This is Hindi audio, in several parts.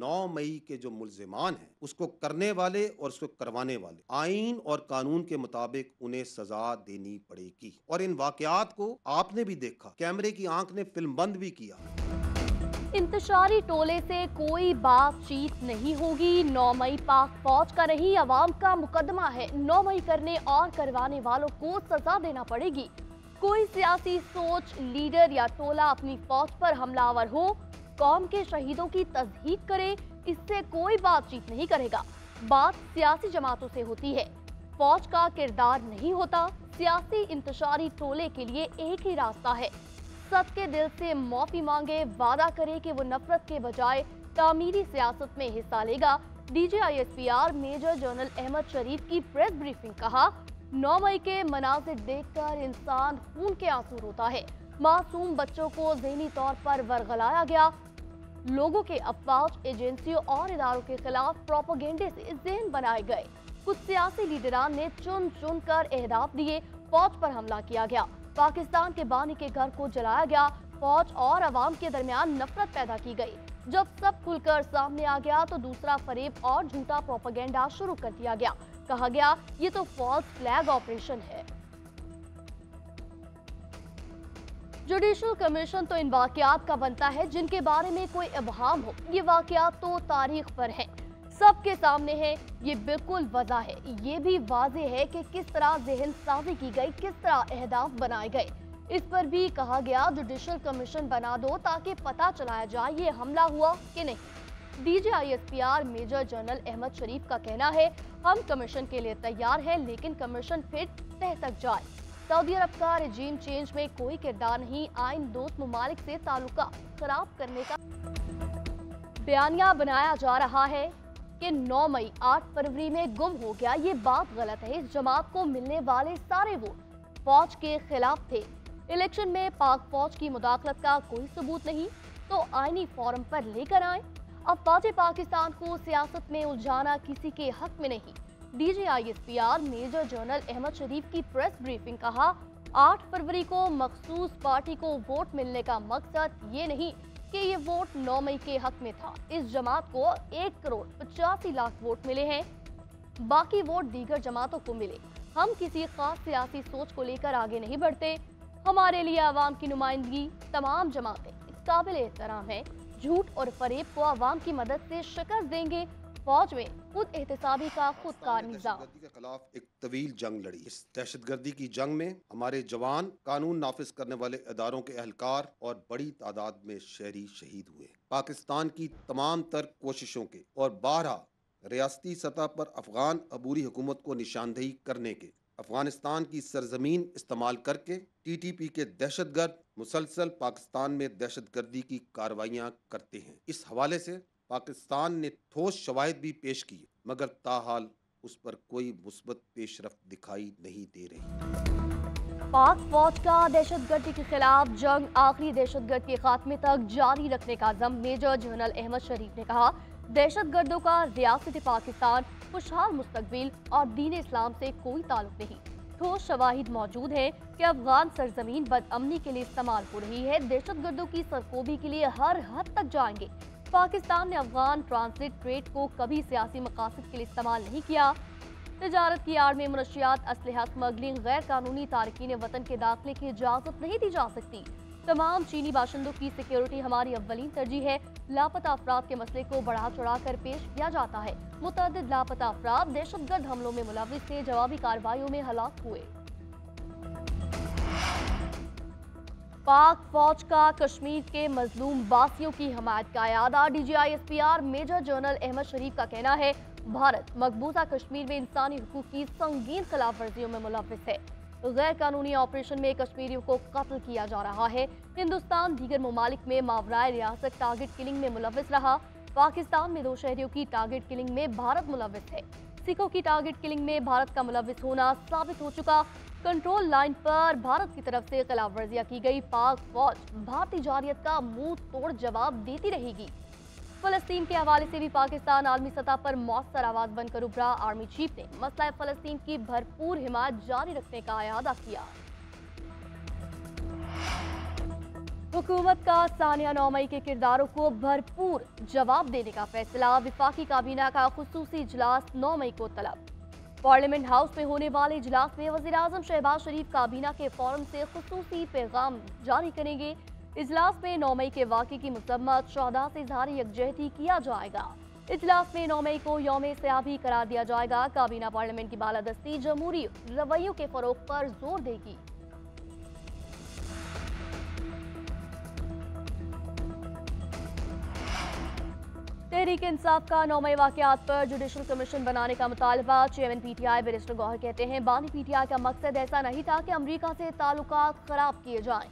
9 मई के जो मुल्जिमान हैं उसको करने वाले और उसको करवाने वाले आईन और कानून के मुताबिक उन्हें सजा देनी पड़ेगी। और इन वाकयात को आपने भी देखा, कैमरे की आंख ने फिल्म बंद भी किया। इंतशारी टोले से कोई बातचीत नहीं होगी। 9 मई पाक फौज का नहीं, अवाम का मुकदमा है। 9 मई करने और करवाने वालों को सजा देना पड़ेगी। कोई सियासी सोच, लीडर या टोला अपनी फौज पर हमलावर हो, कौम के शहीदों की तस्दीक करे, इससे कोई बातचीत नहीं करेगा। बात सियासी जमातों से होती है, फौज का किरदार नहीं होता। सियासी इंतशारी टोले के लिए एक ही रास्ता है, सबके दिल से माफी मांगे, वादा करे कि वो नफरत के बजाय तामीरी सियासत में हिस्सा लेगा। DGISPR मेजर जनरल अहमद शरीफ की प्रेस ब्रीफिंग। कहा, 9 मई के मनाजिर देखकर इंसान खून के आंसू रोता है। मासूम बच्चों को ज़हनी तौर पर वरगलाया गया। लोगों के अफवाज, एजेंसियों और इदारों के खिलाफ प्रोपेगेंडे से जहन बनाए गए। कुछ सियासी लीडरान ने चुन चुन कर अहदाफ दिए, फौज पर हमला किया गया। पाकिस्तान के बानी के घर को जलाया गया। फौज और अवाम के दरमियान नफरत पैदा की गई। जब सब खुलकर सामने आ गया तो दूसरा फरेब और झूठा प्रोपेगेंडा शुरू कर दिया गया। कहा गया, ये तो फॉल्स फ्लैग ऑपरेशन है। जुडिशल कमीशन तो इन वाकयात का बनता है जिनके बारे में कोई इबहाम हो। ये वाकयात तो तारीख पर हैं, सबके सामने है, ये बिल्कुल वजह है। ये भी वाज़ेह है कि किस तरह जहन साजी की गई, किस तरह अहदाफ बनाए गए। इस पर भी कहा गया, जुडिशल कमीशन बना दो ताकि पता चलाया जाए ये हमला हुआ कि नहीं। DGISPR मेजर जनरल अहमद शरीफ का कहना है, हम कमीशन के लिए तैयार हैं, लेकिन कमीशन फिर तह तक जाए। सऊदी अरब का रिजीम चेंज में कोई किरदार नहीं। आइन दोस्त ममालिक से ताल्लुका खराब करने का बयानिया बनाया जा रहा है कि 9 मई 8 फरवरी में गुम हो गया। ये बात गलत है। इस जमात को मिलने वाले सारे वोट फौज के खिलाफ थे। इलेक्शन में पाक फौज की मुदाखलत का कोई सबूत नहीं, तो आईनी फोरम पर लेकर आए। अफवाज पाकिस्तान को सियासत में उलझाना किसी के हक में नहीं। DGISPR मेजर जनरल अहमद शरीफ की प्रेस ब्रीफिंग। कहा, 8 फरवरी को मखसूस पार्टी को वोट मिलने का मकसद ये नहीं कि ये वोट 9 मई के हक में था। इस जमात को 1 करोड़ 85 लाख वोट मिले हैं, बाकी वोट दीगर जमातों को मिले। हम किसी खास सियासी सोच को लेकर आगे नहीं बढ़ते। हमारे लिए आवाम की नुमाइंदगी तमाम जमातें काबिल एहतराम है। झूठ और फरेब को आवाम की मदद से शिकस्त देंगे। फौज में खुद एहतसाबी का खुदकार निजाम। दहशतगर्दी के खिलाफ एक तवील जंग लड़ी। इस दहशतगर्दी की जंग में हमारे जवान, कानून नाफिज करने वाले इदारों के एहलकार और बड़ी तादाद में शहरी शहीद हुए। पाकिस्तान की तमाम तर कोशिशों के और बारहा रियासती सतह पर अफगान अबूरी हुकूमत को निशानदेही करने के, अफगानिस्तान की सरजमीन इस्तेमाल करके TTP के दहशतगर्द मुसलसल पाकिस्तान में दहशतगर्दी की कार्रवाइयाँ करते हैं। इस हवाले से पाकिस्तान ने ठोस शवाहिद भी पेश किए, मगर ताहाल उस पर कोई मुस्बत पेशरफ्त दिखाई नहीं दे रही। पाक फौज का दहशतगर्दी के खिलाफ जंग आखिरी दहशतगर्द के खात्मे तक जारी रखने का अज़म। मेजर जनरल अहमद शरीफ ने कहा, दहशतगर्दों का रियासत पाकिस्तान, खुशहाल मुस्तकबिल और दीन इस्लाम से कोई ताल्लुक नहीं। ठोस शवाहिद मौजूद है कि अफगान सरजमीन बदअमनी के लिए इस्तेमाल हो रही है। दहशतगर्दों की सरकोबी के लिए हर हद तक जाएंगे। पाकिस्तान ने अफगान ट्रांसलेट ट्रेड को कभी सियासी मकासद के लिए इस्तेमाल नहीं किया। तिजारत की आड़ में मनशियात, असलहा स्मगलिंग, गैर कानूनी तारकीन वतन के दाखिले की इजाजत नहीं दी जा सकती। तमाम चीनी बाशिंदों की सिक्योरिटी हमारी अव्वलीन तरजीह है। लापता अफराद के मसले को बढ़ा चढ़ा कर पेश किया जाता है। मुतअद्दिद लापता अफराद दहशतगर्द हमलों में मुलव्विस थे, जवाबी कार्रवाइयों में हलाक हुए। पाक फौज का कश्मीर के मजलूम वासियों की हमायत का यादा। DGISPR मेजर जनरल अहमद शरीफ का कहना है, भारत मकबूजा कश्मीर में इंसानी हुकूक की संगीन खिलाफ वर्जियों में मुलव्विस है। गैर कानूनी ऑपरेशन में कश्मीरियों को कत्ल किया जा रहा है। हिंदुस्तान दीगर ममालिक में मावराए रियासत टारगेट किलिंग में मुलव्विस रहा। पाकिस्तान में 2 शहरियों की टारगेट किलिंग में भारत मुलव्विस है। सिखों की टारगेट किलिंग में भारत का मुलव्विस होना साबित हो चुका। कंट्रोल लाइन पर भारत की तरफ से खिलाफ वर्जियां की गई। पाक फौज भारतीय जारियत का मुंह तोड़ जवाब देती रहेगी। फलस्तीन के हवाले से भी पाकिस्तान आलमी सतह पर मौसर आवाज बनकर उभरा। आर्मी चीफ ने मसला फलस्तीन की भरपूर हिमायत जारी रखने का इरादा किया। हुकूमत का सानिया नौमई के किरदारों को भरपूर जवाब देने का फैसला। विफाकी काबीना का खुसूसी इजलास 9 मई को तलब। पार्लियामेंट हाउस में होने वाले इजलास में वज़ीर-ए-आज़म शहबाज शरीफ काबीना के फोरम से खुसूसी पैगाम जारी करेंगे। इजलास में 9 मई के वाक़े की मसम्मत शहदा से इज़हार यकजहती किया जाएगा। इजलास में 9 मई को यौम सयाबी करार दिया जाएगा। काबीना पार्लियामेंट की बालादस्ती जमहूरी रवैयों के फरोग पर जोर देगी। तहरीक इंसाफ का 9 मई वाक़यात पर जुडिशल कमीशन बनाने का मुतालबा। चेयरमैन पीटीआई बैरिस्टर गौहर कहते हैं, बानी पीटीआई का मकसद ऐसा नहीं था कि अमरीका से ताल्लुकात खराब किए जाएं।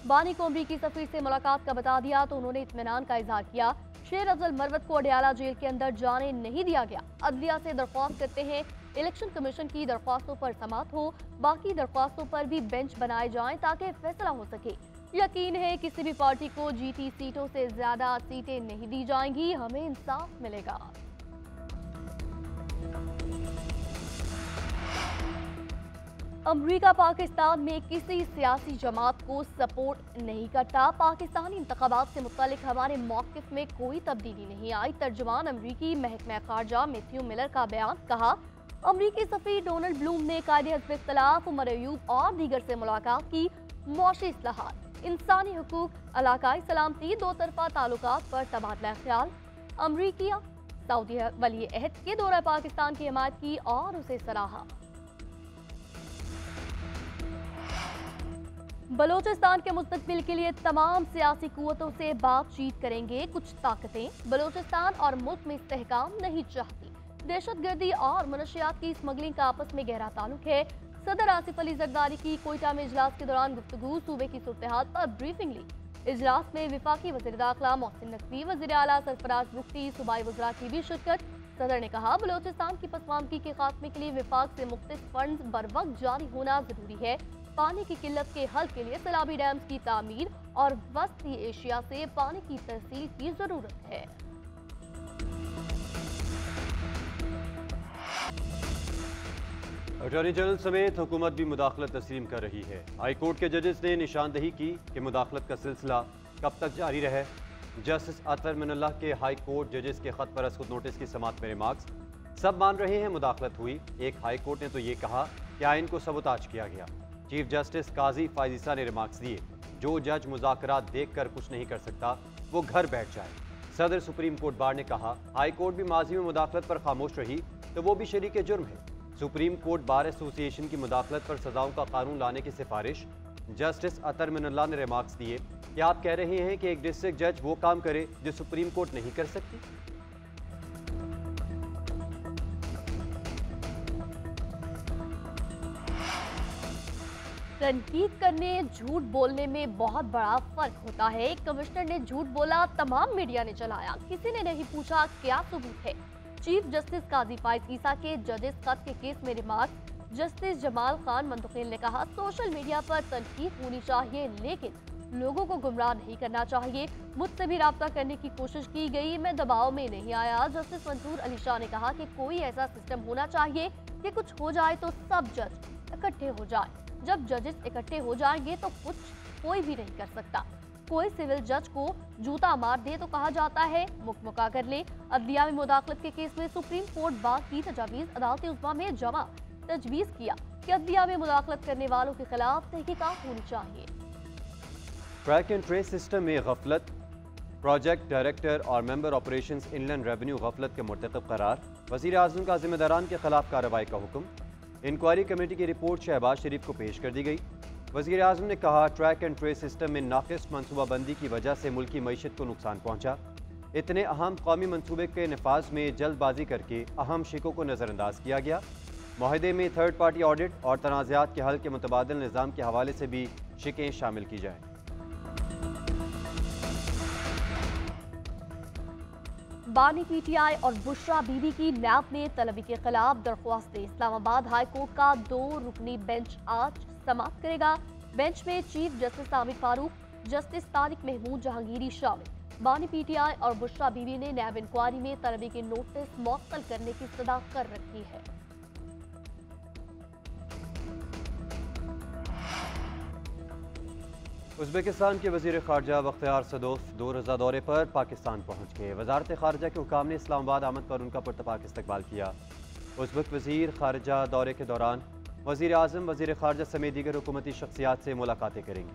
बानी को अमरीकी सफीर से मुलाकात का बता दिया तो उन्होंने इत्मीनान का इजहार किया। शेर अफजल मरवत को अडयाला जेल के अंदर जाने नहीं दिया गया। अदलिया से दरख्वास्त करते हैं इलेक्शन कमीशन की दरख्वास्तों पर समाअत हो, बाकी दरख्वास्तों पर भी बेंच बनाए जाएं ताकि फैसला हो सके। यकीन है किसी भी पार्टी को जीती सीटों से ज्यादा सीटें नहीं दी जाएंगी, हमें इंसाफ मिलेगा। अमरीका पाकिस्तान में किसी सियासी जमात को सपोर्ट नहीं करता। पाकिस्तानी इंतखाबात से मुतालिक हमारे मौक़िफ़ में कोई तब्दीली नहीं आई। तर्जुमान अमरीकी महकमा खारजा मैथ्यू मिलर का बयान। कहा, अमरीकी सफ़ीर डोनाल्ड ब्लूम ने कायदे हज़्ब इख्तिलाफ उमर अयूब और दीगर से मुलाकात की। मुआशी इस्लाहात, इंसानी हुकूक, इलाकाई सलामती, दो तरफा ताल्लुकात पर तबादला ख्याल। अमरीकिया सऊदी वली अहद के दौरा पाकिस्तान की हिमायत की और उसे सराहा। बलोचिस्तान के मुस्तकबिल के लिए तमाम सियासी कुव्वतों से बातचीत करेंगे कुछ ताकतें। बलोचिस्तान और मुल्क में इस्तेहकाम नहीं चाहती। दहशतगर्दी और मनशियात की स्मगलिंग का आपस में गहरा ताल्लुक है। सदर आसिफ अली जरदारी की कोयटा में इजलास के दौरान गुफ्तगू, सूबे की सूरत-ए-हाल पर ब्रीफिंग ली। इजलास में विफाकी वज़ीर दाखिला मोहसिन नकवी, वज़ीर आला सरफराज बुख्ती, सूबाई वज़रा की भी शिरकत। सदर ने कहा, बलोचिस्तान की पसमानदगी के खात्मे के लिए विफाक से मुख्तलिफ फंड बर वक्त जारी होना जरूरी है। पानी की किल्लत के हल के लिए सैलाबी डैम्स की तामीर और वस्ती एशिया से पानी की तरसील की जरूरत है। अटॉर्नी जनरल समेत हुकूमत भी मुदाखलत तस्लीम कर रही है। हाई कोर्ट के जजेस ने निशानदही की कि मुदाखलत का सिलसिला कब तक जारी रहे। जस्टिस अतर मिनल्लाह के हाई कोर्ट जजेस के खत पर खुद नोटिस की समाअत में रिमार्क्स। सब मान रहे हैं मुदाखलत हुई। एक हाई कोर्ट ने तो ये कहा कि आइन को सबूताज किया गया। चीफ जस्टिस काजी फायजीसा ने रिमार्क्स दिए, जो जज मुज़ाकरात देख कर कुछ नहीं कर सकता वो घर बैठ जाए। सदर सुप्रीम कोर्ट बार ने कहा, हाई कोर्ट भी माजी में मुदाखलत पर खामोश रही तो वो भी शरीक जुर्म है। सुप्रीम कोर्ट बार एसोसिएशन की मुदाखलत पर सजाओं का कानून लाने की सिफारिश। जस्टिस अतर मिनल्लाह ने रिमार्क्स दिए कि आप कह रहे हैं कि एक डिस्ट्रिक्ट जज वो काम करे जो सुप्रीम कोर्ट नहीं कर सकती। तनकीद करने, झूठ बोलने में बहुत बड़ा फर्क होता है। कमिश्नर ने झूठ बोला, तमाम मीडिया ने चलाया, किसी ने नहीं पूछा क्या सबूत है। चीफ जस्टिस काजी फायजीसा के जजेस खत के केस में रिमार्क। जस्टिस जमाल खान मंतकिल ने कहा, सोशल मीडिया पर तनकीद होनी चाहिए लेकिन लोगों को गुमराह नहीं करना चाहिए। मुझसे भी राब्ता करने की कोशिश की गई, मैं दबाव में नहीं आया। जस्टिस मंसूर अली शाह ने कहा कि कोई ऐसा सिस्टम होना चाहिए कि कुछ हो जाए तो सब जज इकट्ठे हो जाए। जब जजेस इकट्ठे हो जाएंगे तो कुछ कोई भी नहीं कर सकता। कोई सिविल जज को जूता मार दे तो कहा जाता है मुकमुका कर ले। अदलिया में मुदाखलत के केस में सुप्रीम कोर्ट बार की तजावीज़ अदालत उज़्मा में जमा। तजवीज़ किया कि अदलिया में मुदाखलत करने वालों के खिलाफ तहकीकात होनी चाहिए। ट्रैक एंड ट्रेस सिस्टम में गफलत, प्रोजेक्ट डायरेक्टर और मेंबर ऑपरेशंस इनलैंड रेवेन्यू गफलत के मुर्तकब करार। वज़ीर आज़म का जिम्मेदारान के खिलाफ कार्रवाई का हुक्म। इंक्वायरी कमेटी की रिपोर्ट शहबाज शरीफ को पेश कर दी गई। वज़ीर आज़म ने कहा, ट्रैक एंड ट्रेस सिस्टम में नाक़िस मनसूबाबंदी की वजह से मुल्की मईशत को नुकसान पहुँचा। इतने अहम कौमी मनसूबे के नफाज में जल्दबाजी करके अहम शिकों को नज़रअंदाज किया गया। माहदे में थर्ड पार्टी ऑडिट और तनाज़ात के हल के मुतबादिल निज़ाम के हवाले से भी शिकें शामिल की जाएँ। बानी पीटीआई और बुशरा बीबी की नैब में तलबी के खिलाफ दरख्वास्त। इस्लामाबाद हाई कोर्ट का 2 रुकनी बेंच आज समाप्त करेगा। बेंच में chief justice Aamir Farooq, justice Tariq Mahmood Jahangiri शामिल। बानी पीटीआई और बुशरा बीबी ने नैब इंक्वायरी में तलबी के नोटिस मुअत्तल करने की सदा कर रखी है। उज़्बेकिस्तान के वज़ीर ख़ारजा बख्तियार सदोफ 2 रोज़ा दौरे पर पाकिस्तान पहुँच गए। वज़ारत ख़ारजा के हुकाम ने इस्लामाबाद आमद पर उनका पुरतपाक इस्तकबाल किया। उज़्बेक वज़ीर ख़ारजा दौरे के दौरान वज़ीर आज़म, वज़ीर ख़ारजा समेत दीगर हुकूमती शख्सियात से मुलाकातें करेंगे।